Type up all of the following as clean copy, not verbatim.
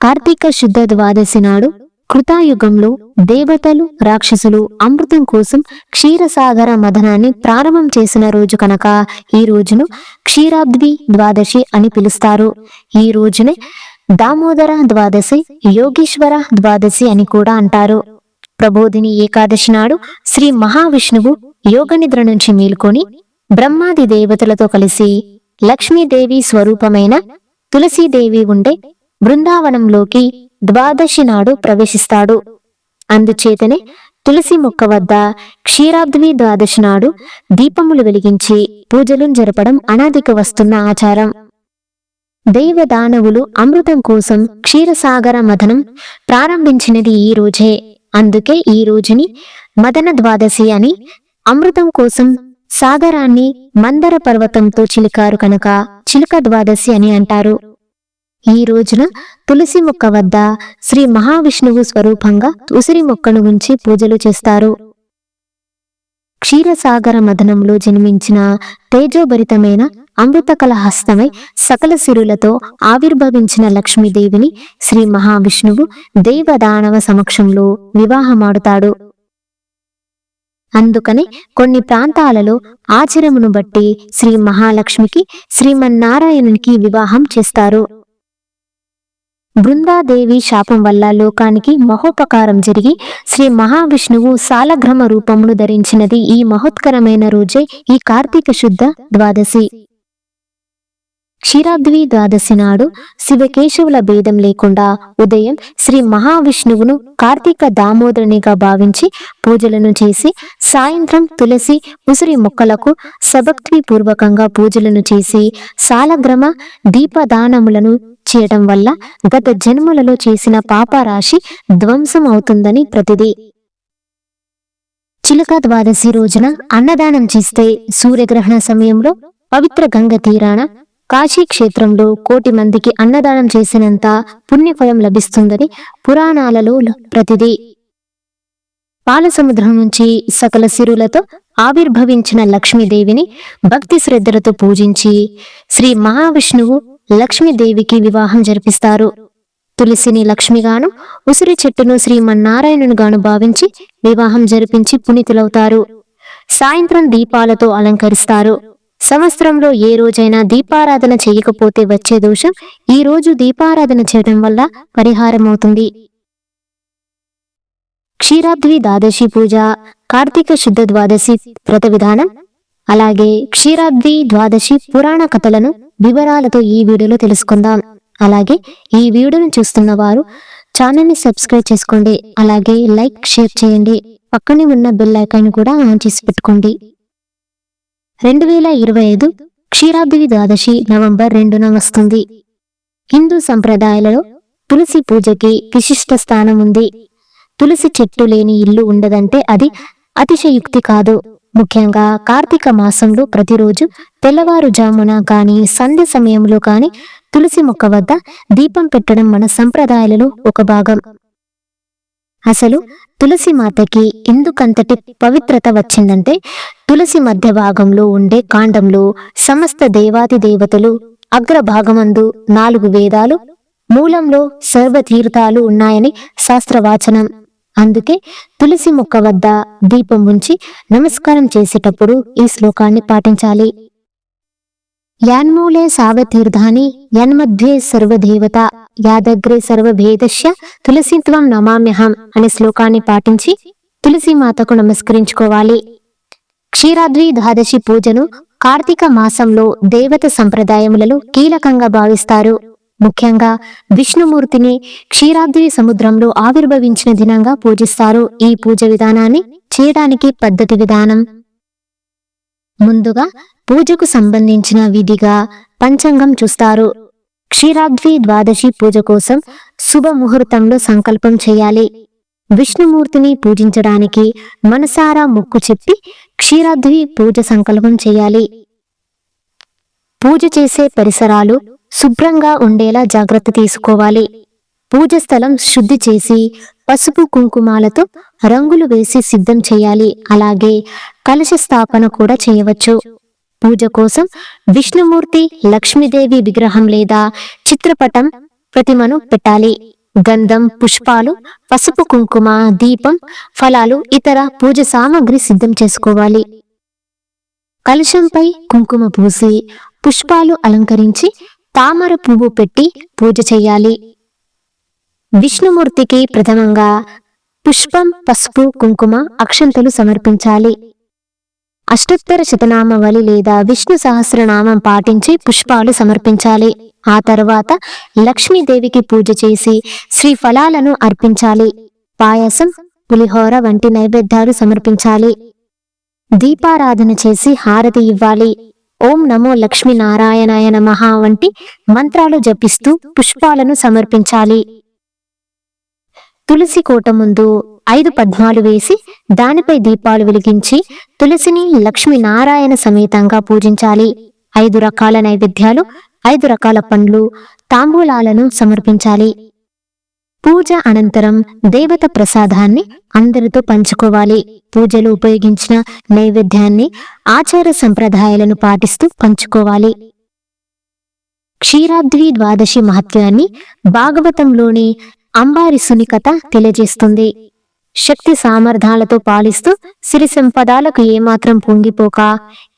కార్తీక శుద్ధ ద్వాదశి నాడు కృతాయుగంలో దేవతలు రాక్షసులు అమృతం కోసం క్షీరసాగర మథనాన్ని ప్రారంభం చేసిన రోజు కనుక ఈ రోజును క్షీరాబ్ది ద్వాదశి అని పిలుస్తారు. ఈ రోజునే దామోదర ద్వాదశి, యోగేశ్వర ద్వాదశి అని కూడా అంటారు. ప్రబోధిని ఏకాదశి నాడు శ్రీ మహావిష్ణువు యోగనిద్ర నుంచి మేల్కొని బ్రహ్మాది దేవతలతో కలిసి లక్ష్మీదేవి స్వరూపమైన తులసీదేవి ఉండే బృందావనంలోకి ద్వాదశి నాడు ప్రవేశిస్తాడు. అందుచేతనే తులసి మొక్క వద్ద క్షీరాబ్ది ద్వాదశి నాడు దీపములు వెలిగించి పూజలు జరపడం అనాదిగా వస్తున్న ఆచారం. దేవదానవులు అమృతం కోసం క్షీరసాగర మథనం ప్రారంభించినది ఈ రోజే. అందుకే ఈ రోజుని మదన ద్వాదశి అని, అమృతం కోసం సాగరాన్ని మందర పర్వతంతో చిలికారు కనుక చిలుక ద్వాదశి అని అంటారు. ఈ రోజున తులసి మొక్క వద్ద శ్రీ మహావిష్ణువు స్వరూపంగా ఉసిరి మొక్కను ఉంచి పూజలు చేస్తారు. క్షీరసాగర మథనంలో జన్మించిన తేజోభరితమైన అమృతకల హస్తమై సకల సిరులతో ఆవిర్భవించిన లక్ష్మీదేవిని శ్రీ మహావిష్ణువు దేవదానవ సమక్షంలో వివాహమాడుతాడు. అందుకనే కొన్ని ప్రాంతాలలో ఆచారమును బట్టి శ్రీ మహాలక్ష్మికి శ్రీమన్నారాయణునికి వివాహం చేస్తారు. బృందాదేవి శాపం వల్ల లోకానికి మహోపకారం జరిగి శ్రీ మహావిష్ణువు సాలగ్రామ రూపమును ధరించినది ఈ మహోత్కరమైన రోజే ఈ కార్తీక శుద్ధ ద్వాదశి. క్షీరాబ్ది ద్వాదశి నాడు శివకేశవుల భేదం లేకుండా ఉదయం శ్రీ మహావిష్ణువును కార్తీక దామోదరునిగా భావించి పూజలను చేసి సాయంత్రం తులసి ఉసిరి మొక్కలకు సభక్తి పూర్వకంగా పూజలను చేసి సాలగ్రామ దీపదానములను చేయటం వల్ల గత జన్మలలో చేసిన పాపరాశి ధ్వంసం అవుతుందని ప్రతిది. చిలుక ద్వాదశి రోజున అన్నదానం చేస్తే సూర్యగ్రహణ సమయంలో పవిత్ర గంగ తీరాన కాశీ క్షేత్రంలో 1,000,000 మందికి అన్నదానం చేసినంత పుణ్యఫలం లభిస్తుందని పురాణాలలో ప్రతిది. పాలసముద్రం నుంచి సకల సిరులతో ఆవిర్భవించిన లక్ష్మీదేవిని భక్తి శ్రద్ధలతో పూజించి శ్రీ మహావిష్ణువు లక్ష్మీదేవికి వివాహం జరిపిస్తారు. తులసిని లక్ష్మిగాను, ఉసిరి చెట్టును శ్రీమన్నారాయణునిగాను భావించి వివాహం జరిపించి పునీతులవుతారు. సాయంత్రం దీపాలతో అలంకరిస్తారు. సంవత్సరంలో ఏ రోజైనా దీపారాధన చేయకపోతే వచ్చే దోషం ఈ రోజు దీపారాధన చేయడం వల్ల పరిహారం అవుతుంది. క్షీరాబ్ది ద్వాదశి పూజ, కార్తీక శుద్ధ ద్వాదశి వ్రత విధానం, అలాగే క్షీరాబ్ది ద్వాదశి పురాణ కథలను వివరాలతో ఈ వీడియోలో తెలుసుకుందాం. అలాగే ఈ వీడియోను చూస్తున్న వారు ఛానల్ని సబ్స్క్రైబ్ చేసుకోండి. అలాగే లైక్, షేర్ చేయండి. పక్కనే ఉన్న బెల్ ఐకాన్ కూడా ఆన్ చేసి పెట్టుకోండి. 2025 క్షీరాబ్ది ద్వాదశి నవంబర్ 2న వస్తుంది. హిందూ సంప్రదాయాలలో తులసి పూజకి విశిష్ట స్థానం ఉంది. తులసి చెట్టు లేని ఇల్లు ఉండదంటే అది అతిశయుక్తి కాదు. ముఖ్యంగా కార్తీక మాసంలో ప్రతిరోజు తెల్లవారుజామున కానీ సంధ్య సమయంలో కానీ తులసి మొక్క వద్ద దీపం పెట్టడం మన సంప్రదాయాలలో ఒక భాగం. అసలు తులసి మాతకి ఎందుకంతటి పవిత్రత వచ్చిందంటే తులసి మధ్య భాగంలో ఉండే కాండంలో సమస్త దేవాది దేవతలు, అగ్రభాగమందు 4 వేదాలు, మూలంలో సర్వతీర్థాలు ఉన్నాయని శాస్త్రవాచనం. అందుకే తులసి మొక్క వద్ద దీపం ఉంచి నమస్కారం చేసేటప్పుడు ఈ శ్లోకాన్ని పాటించాలి. యాన్మూలే సావతీర్థాని యన్మధ్యే సర్వదేవత యాదగ్రే సర్వభేదస్య తులసిత్వం నమామ్యహం అనే శ్లోకాన్ని పాటించి తులసి మాతకు నమస్కరించుకోవాలి. క్షీరాబ్ది ద్వాదశి పూజను కార్తీక మాసంలో దేవత సంప్రదాయములలో కీలకంగా భావిస్తారు. ముఖ్యంగా విష్ణుమూర్తిని క్షీరాబ్ది సముద్రంలో ఆవిర్భవించిన దినంగా పూజిస్తారు. ఈ పూజ విధానాన్ని చేయడానికి పద్ధతి విధానం: ముందుగా పూజకు సంబంధించిన విధిగా పంచాంగం చూస్తారు. క్షీరాబ్ది ద్వాదశి పూజ కోసం శుభ ముహూర్తంలో సంకల్పం చేయాలి. విష్ణుమూర్తిని పూజించడానికి మనసారా మొక్కు చెప్పి క్షీరాబ్ది పూజ సంకల్పం చేయాలి. పూజ చేసే పరిసరాలు శుభ్రంగా ఉండేలా జాగ్రత్త తీసుకోవాలి. పూజ స్థలం శుద్ధి చేసి పసుపు కుంకుమాలతో రంగులు వేసి సిద్ధం చేయాలి. అలాగే కలశ స్థాపన కూడా చేయవచ్చు. పూజ కోసం విష్ణుమూర్తి, లక్ష్మీదేవి విగ్రహం లేదా చిత్రపటం ప్రతిమను పెట్టాలి. గంధం, పుష్పాలు, పసుపు, కుంకుమ, దీపం, ఫలాలు, ఇతర పూజ సామాగ్రి సిద్ధం చేసుకోవాలి. కలశంపై కుంకుమ పూసి పుష్పాలు అలంకరించి తామర పువ్వు పెట్టి పూజ చేయాలి. విష్ణుమూర్తికి ప్రథమంగా పుష్పం, పసుపు, కుంకుమ, అక్షంతలు సమర్పించాలి. అష్టోత్తర శతనామావళి లేదా విష్ణు సహస్రనామం పాటించి పుష్పాలు సమర్పించాలి. ఆ తర్వాత లక్ష్మీదేవికి పూజ చేసి శ్రీఫలాలను అర్పించాలి. పాయసం, పులిహోర వంటి నైవేద్యాలు సమర్పించాలి. దీపారాధన చేసి హారతి ఇవ్వాలి. ఓం నమో లక్ష్మీ నారాయణాయ నమః వంటి మంత్రాలు జపిస్తూ పుష్పాలను సమర్పించాలి. తులసి కోట ముందు 5 పద్మాలు వేసి దానిపై దీపాలు వెలిగించి తులసిని లక్ష్మీనారాయణ సమేతంగా పూజించాలి. 5 రకాల నైవేద్యాలు, 5 రకాల పండ్లు, తాంబూలాలను సమర్పించాలి. పూజ అనంతరం దేవత ప్రసాదాన్ని అందరితో పంచుకోవాలి. పూజలు ఉపయోగించిన నైవేద్యాన్ని ఆచార సంప్రదాయాలను పాటిస్తూ పంచుకోవాలి. క్షీరాబ్ది ద్వాదశి మహత్యాన్ని భాగవతంలోని అంబారీసుని కథ తెలియజేస్తుంది. శక్తి సామర్థ్యాలతో పాలిస్తూ సిరి సంపదాలకు ఏమాత్రం పొంగిపోక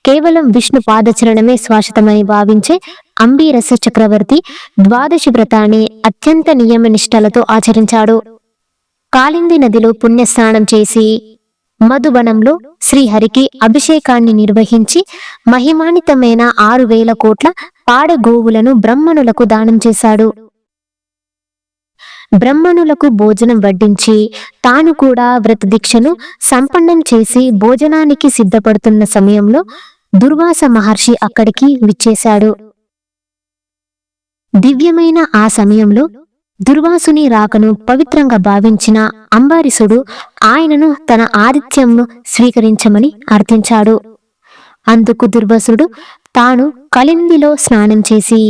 కేవలం విష్ణు పాదచరణమే శాశ్వతమని భావించే అంబీరస చక్రవర్తి ద్వాదశి వ్రతాన్ని అత్యంత నియమనిష్టలతో ఆచరించాడు. కాళింది నదిలో పుణ్యస్నానం చేసి మధుబనంలో శ్రీహరికి అభిషేకాన్ని నిర్వహించి మహిమాన్వితమైన 6,000 కోట్ల పాడగోవులను బ్రహ్మణులకు దానం చేశాడు. బ్రహ్మణులకు భోజనం వడ్డించి తాను కూడా వ్రత దీక్షను సంపన్నం చేసి భోజనానికి సిద్ధపడుతున్న సమయంలో దుర్వాస మహర్షి అక్కడికి విచ్చేశాడు. దివ్యమైన ఆ సమయంలో దుర్వాసుని రాకను పవిత్రంగా భావించిన అంబారీసుడు ఆయనను తన ఆతిథ్యంను స్వీకరించమని అర్థించాడు. అందుకు దుర్వాసుడు తాను కలిందిలో స్నానం చేసి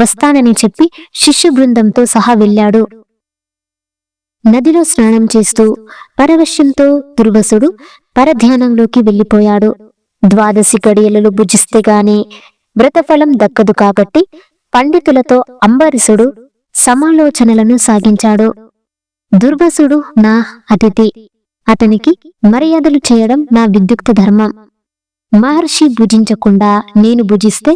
వస్తానని చెప్పి శిష్య బృందంతో సహా వెళ్ళాడు. నదిలో స్నానం చేస్తూ పరవశ్యంతో దుర్వాసుడు పరధ్యానంలోకి వెళ్ళిపోయాడు. ద్వాదశి గడియలలో భుజిస్తే గాని వ్రతఫలం దక్కదు కాబట్టి పండితులతో అంబారీసుడు సమాలోచనలను సాగించాడు. దుర్వాసుడు నా అతిథి, అతనికి మర్యాదలు చేయడం నా విద్యుక్త ధర్మం. మహర్షి భుజించకుండా నేను భుజిస్తే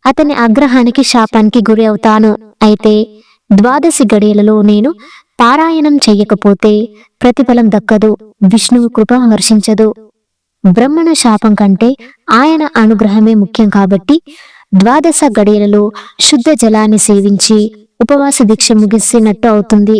అతని ఆగ్రహానికి, శాపానికి గురి అవుతాను. అయితే ద్వాదశి గడియలలో నేను పారాయణం చెయ్యకపోతే ప్రతిఫలం దక్కదు, విష్ణువు కృప వర్షించదు. బ్రహ్మణ శాపం కంటే ఆయన అనుగ్రహమే ముఖ్యం కాబట్టి ద్వాదశ గడియలలో శుద్ధ జలాన్ని సేవించి ఉపవాస దీక్ష ముగిసినట్టు అవుతుంది,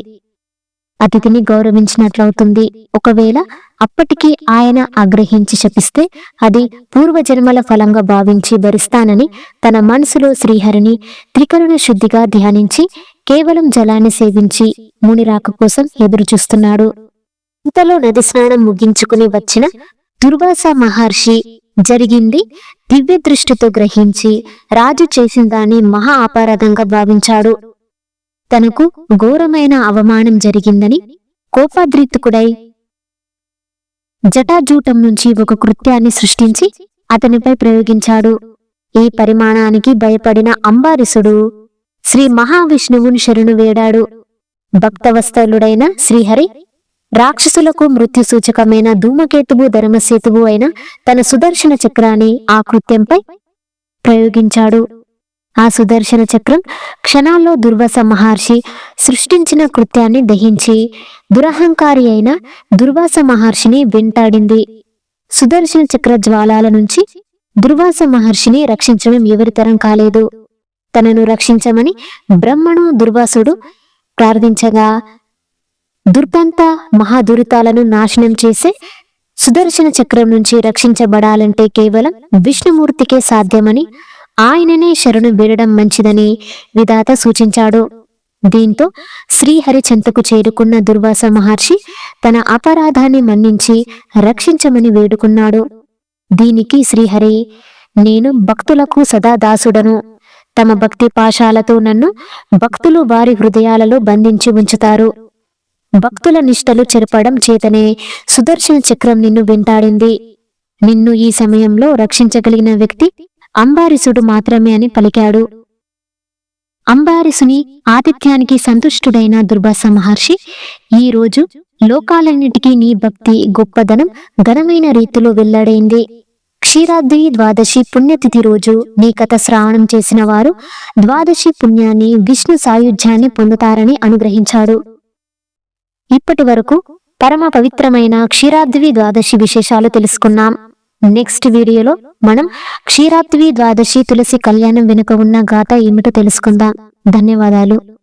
అతిథిని గౌరవించినట్లవుతుంది. ఒకవేళ అప్పటికి ఆయన ఆగ్రహించి శపిస్తే అది పూర్వజన్మల ఫలంగా భావించి భరిస్తానని తన మనసులో శ్రీహరిని త్రికరణ శుద్ధిగా ధ్యానించి కేవలం జలాన్ని సేవించి మునిరాక కోసం ఎదురు చూస్తున్నాడు. ఇంతలో నది స్నానం ముగించుకుని వచ్చిన దుర్వాస మహర్షి జరిగింది దివ్య దృష్టితో గ్రహించి రాజు చేసిన దాన్ని మహా అపరాధంగా భావించాడు. తనకు ఘోరమైన అవమానం జరిగిందని కోపాద్రిక్తుడై జటాజూటం నుంచి ఒక కృత్యాన్ని సృష్టించి అతనిపై ప్రయోగించాడు. ఈ పరిమాణానికి భయపడిన అంబారీసుడు శ్రీ మహావిష్ణువుని శరణు వేడాడు. భక్తవత్సలుడైన శ్రీహరి రాక్షసులకు మృత్యు సూచకమైన ధూమకేతువు, ధర్మసేతువు అయిన తన సుదర్శన చక్రాన్ని ఆ కృత్యంపై ప్రయోగించాడు. ఆ సుదర్శన చక్రం క్షణాల్లో దుర్వాస మహర్షి సృష్టించిన కృత్యాన్ని దహించి దురహంకారి అయిన దుర్వాస మహర్షిని వెంటాడింది. సుదర్శన చక్ర జ్వాలాల నుంచి దుర్వాస మహర్షిని రక్షించడం ఎవరితరం కాలేదు. తనను రక్షించమని బ్రహ్మను దుర్వాసుడు ప్రార్థించగా దుర్గంత మహాదురితాలను నాశనం చేసే సుదర్శన చక్రం నుంచి రక్షించబడాలంటే కేవలం విష్ణుమూర్తికే సాధ్యమని ఆయననే శరణు వేడడం మంచిదని విధాత సూచించాడు. దీంతో శ్రీహరి చెంతకు చేరుకున్న దుర్వాస మహర్షి తన అపరాధాన్ని మన్నించి రక్షించమని వేడుకున్నాడు. దీనికి శ్రీహరి, నేను భక్తులకు సదా దాసుడను. తమ భక్తి పాశాలతో నన్ను భక్తులు వారి హృదయాలలో బంధించి ఉంచుతారు. భక్తుల నిష్టలు చెరపడం చేతనే సుదర్శన చక్రం నిన్ను వెంటాడింది. నిన్ను ఈ సమయంలో రక్షించగలిగిన వ్యక్తి అంబారీసుడు మాత్రమే అని పలికాడు. అంబారీసుని ఆతిథ్యానికి సంతుష్టుడైన దుర్వాస మహర్షి ఈ రోజు లోకాలన్నిటికీ నీ భక్తి గొప్పదనం ఘనమైన రీతిలో వెల్లడైంది. క్షీరాబ్ది ద్వాదశి పుణ్యతిథి రోజు నీ కథ శ్రావణం చేసిన వారు ద్వాదశి పుణ్యాన్ని విష్ణు సాయుధ్యాన్ని పొందుతారని అనుగ్రహించాడు. ఇప్పటి వరకు పరమ పవిత్రమైన క్షీరాబ్ది ద్వాదశి విశేషాలు తెలుసుకున్నాం. నెక్స్ట్ వీడియోలో మనం క్షీరాబ్ది ద్వాదశి తులసి కళ్యాణం వెనుక ఉన్న గాథ ఏమిటో తెలుసుకుందాం. ధన్యవాదాలు.